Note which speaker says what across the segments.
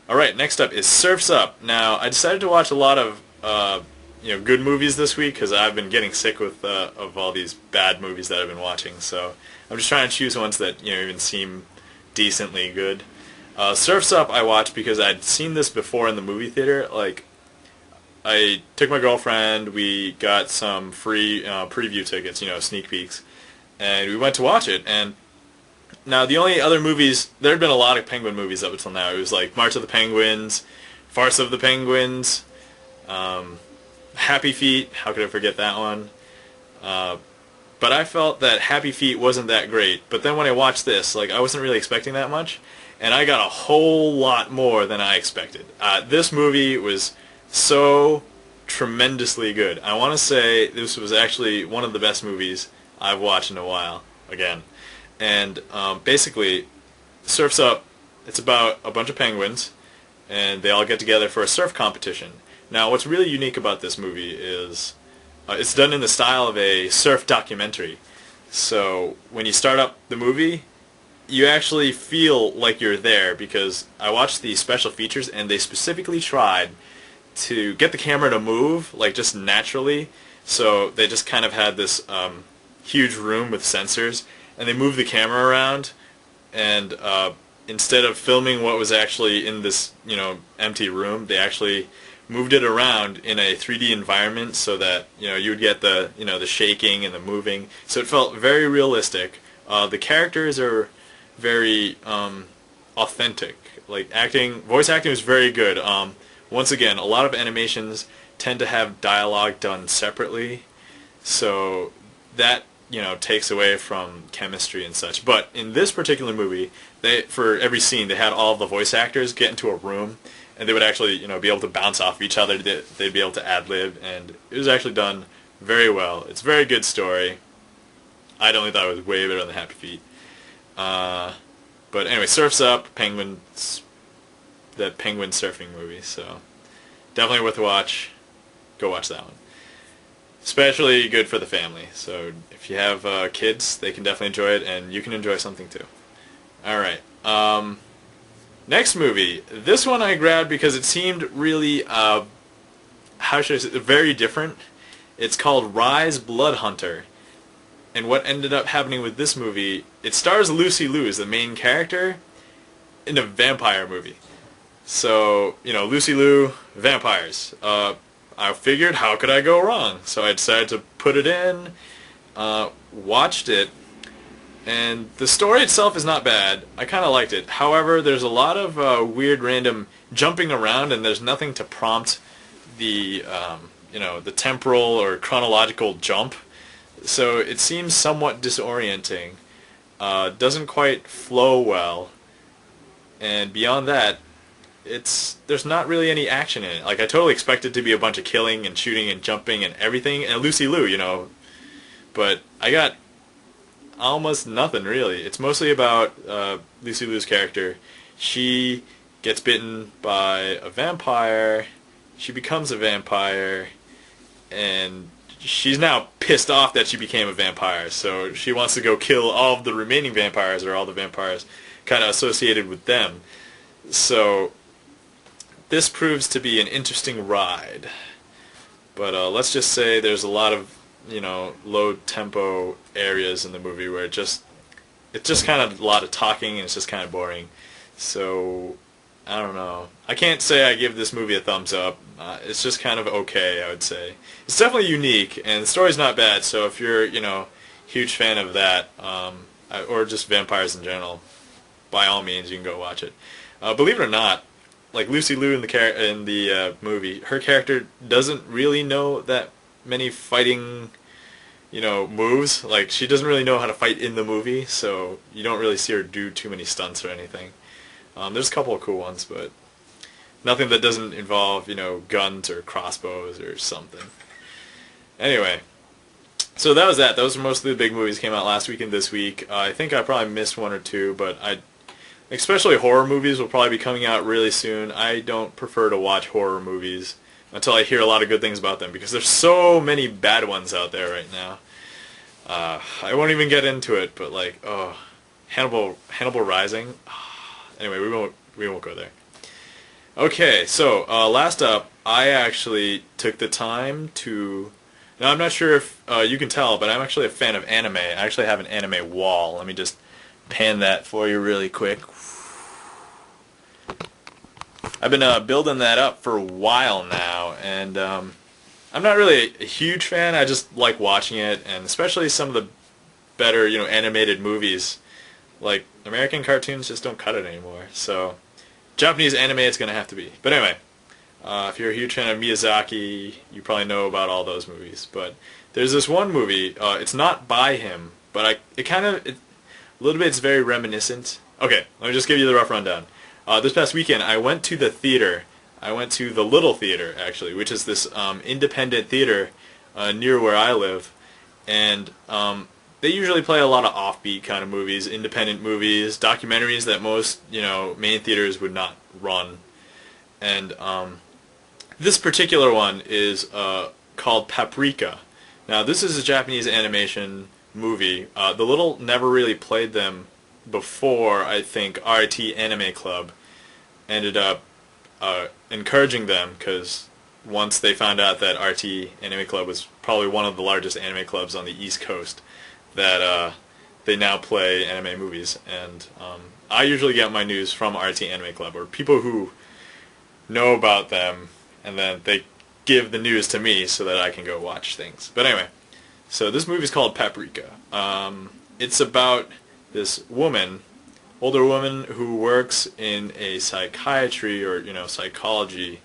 Speaker 1: Alright, next up is Surf's Up. Now, I decided to watch a lot of good movies this week because I've been getting sick of all these bad movies that I've been watching. So I'm just trying to choose ones that even seem decently good. Surf's Up I watched because I'd seen this before in the movie theater. Like, I took my girlfriend, we got some free preview tickets, sneak peeks, and we went to watch it. And now the only other movies, there had been a lot of Penguin movies up until now. It was like March of the Penguins, Farce of the Penguins, Happy Feet. How could I forget that one? But I felt that Happy Feet wasn't that great. But then when I watched this, like, I wasn't really expecting that much, and I got a whole lot more than I expected. This movie was so tremendously good. I want to say this was actually one of the best movies I've watched in a while. Again. And basically, Surf's Up, it's about a bunch of penguins, and they all get together for a surf competition. Now, what's really unique about this movie is it's done in the style of a surf documentary. So when you start up the movie, you actually feel like you're there, because I watched the special features, and they specifically tried to get the camera to move, like, just naturally. So they just kind of had this huge room with sensors, and they moved the camera around, and instead of filming what was actually in this, empty room, they actually moved it around in a 3D environment so that, you would get the, the shaking and the moving. So it felt very realistic. The characters are very authentic. Like, voice acting was very good. Once again, a lot of animations tend to have dialogue done separately, so that takes away from chemistry and such. But in this particular movie, for every scene, they had all of the voice actors get into a room, and they would actually, be able to bounce off each other. They'd be able to ad-lib, and it was actually done very well. It's a very good story. I definitely thought it was way better than Happy Feet. But anyway, Surf's Up, that penguin surfing movie, so definitely worth a watch. Go watch that one. Especially good for the family. So if you have kids, they can definitely enjoy it, and you can enjoy something too. Alright. Next movie. This one I grabbed because it seemed really, how should I say, very different. It's called Rise Blood Hunter. And what ended up happening with this movie, it stars Lucy Liu as the main character in a vampire movie. So, Lucy Liu, vampires. I figured, how could I go wrong? So I decided to put it in, watched it, and the story itself is not bad. I kind of liked it. However, there's a lot of weird random jumping around, and there's nothing to prompt the, the temporal or chronological jump. So it seems somewhat disorienting. Doesn't quite flow well. And beyond that, there's not really any action in it. Like, I totally expected to be a bunch of killing and shooting and jumping and everything, and Lucy Liu, but I got almost nothing, really. It's mostly about Lucy Liu's character. She gets bitten by a vampire, she becomes a vampire, and she's now pissed off that she became a vampire, so she wants to go kill all of the remaining vampires, or all the vampires kind of associated with them. So this proves to be an interesting ride, but let's just say there's a lot of low tempo areas in the movie where it's just kind of a lot of talking, and it's just kind of boring. So I don't know. I can't say I give this movie a thumbs up. It's just kind of okay, I would say. It's definitely unique, and the story's not bad. So if you're huge fan of that, or just vampires in general, by all means you can go watch it. Believe it or not, like, Lucy Liu in the movie, her character doesn't really know that many fighting, moves. Like, she doesn't really know how to fight in the movie, so you don't really see her do too many stunts or anything. There's a couple of cool ones, but nothing that doesn't involve, guns or crossbows or something. Anyway, so that was that. Those were mostly the big movies that came out last week and this week. I think I probably missed one or two, but especially horror movies will probably be coming out really soon. I don't prefer to watch horror movies until I hear a lot of good things about them, because there's so many bad ones out there right now. I won't even get into it, but Hannibal Rising. Anyway, we won't go there. Okay, so last up, I actually took the time to. Now I'm not sure if you can tell, but I'm actually a fan of anime. I actually have an anime wall. Let me just pan that for you really quick. I've been building that up for a while now, and I'm not really a huge fan. I just like watching it, and especially some of the better, animated movies. Like American cartoons just don't cut it anymore. So Japanese anime, it's gonna have to be. But anyway, if you're a huge fan of Miyazaki, you probably know about all those movies. But there's this one movie. It's not by him, but a little bit. It's very reminiscent. Okay, let me just give you the rough rundown. This past weekend, I went to the theater. I went to the Little Theater, actually, which is this independent theater near where I live, and they usually play a lot of offbeat kind of movies, independent movies, documentaries that most main theaters would not run. And this particular one is called Paprika. Now, this is a Japanese animation movie. The Little never really played them before. I think RT Anime Club ended up encouraging them, because once they found out that RT Anime Club was probably one of the largest anime clubs on the East Coast, that they now play anime movies. And I usually get my news from RT Anime Club, or people who know about them, and then they give the news to me so that I can go watch things. But anyway, so this movie is called Paprika. It's about this older woman who works in a psychiatry or psychology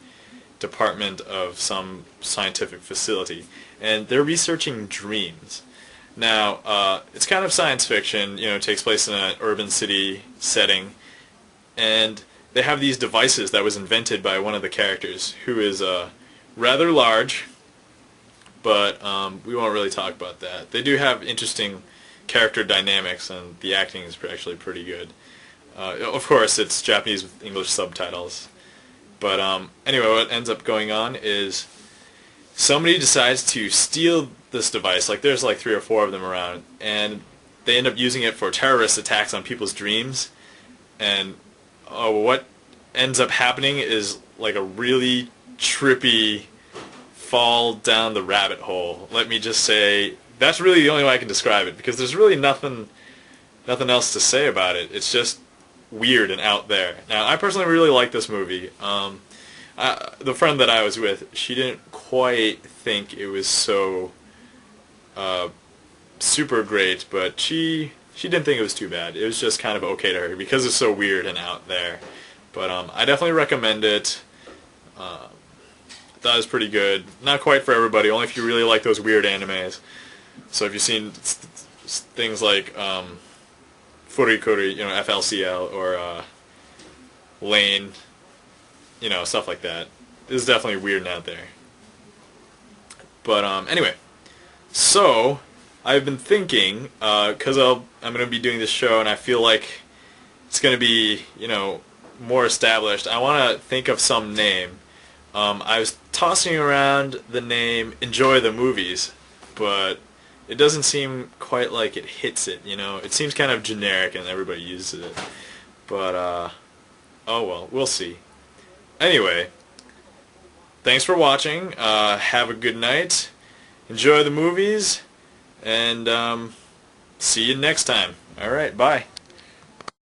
Speaker 1: department of some scientific facility, and they're researching dreams. Now, it's kind of science fiction. It takes place in an urban city setting, and they have these devices that was invented by one of the characters, who is rather large, but we won't really talk about that. They do have interesting character dynamics, and the acting is actually pretty good. Of course, it's Japanese with English subtitles. But anyway, what ends up going on is somebody decides to steal this device. Like, there's like 3 or 4 of them around, and they end up using it for terrorist attacks on people's dreams. And what ends up happening is like a really trippy fall down the rabbit hole. Let me just say, that's really the only way I can describe it, because there's really nothing else to say about it. It's just weird and out there. Now, I personally really like this movie. The friend that I was with, she didn't quite think it was so super great, but she didn't think it was too bad. It was just kind of okay to her because it's so weird and out there. But I definitely recommend it. I thought it was pretty good. Not quite for everybody, only if you really like those weird animes. So if you've seen things like Furikuri, FLCL, or Lane, stuff like that, this is definitely weird and out there. But anyway, so I've been thinking, because I'm going to be doing this show, and I feel like it's going to be, more established. I want to think of some name. I was tossing around the name Enjoy the Movies, but it doesn't seem quite like it hits it, It seems kind of generic and everybody uses it. But, oh well, we'll see. Anyway, thanks for watching. Have a good night. Enjoy the movies. And, see you next time. Alright, bye.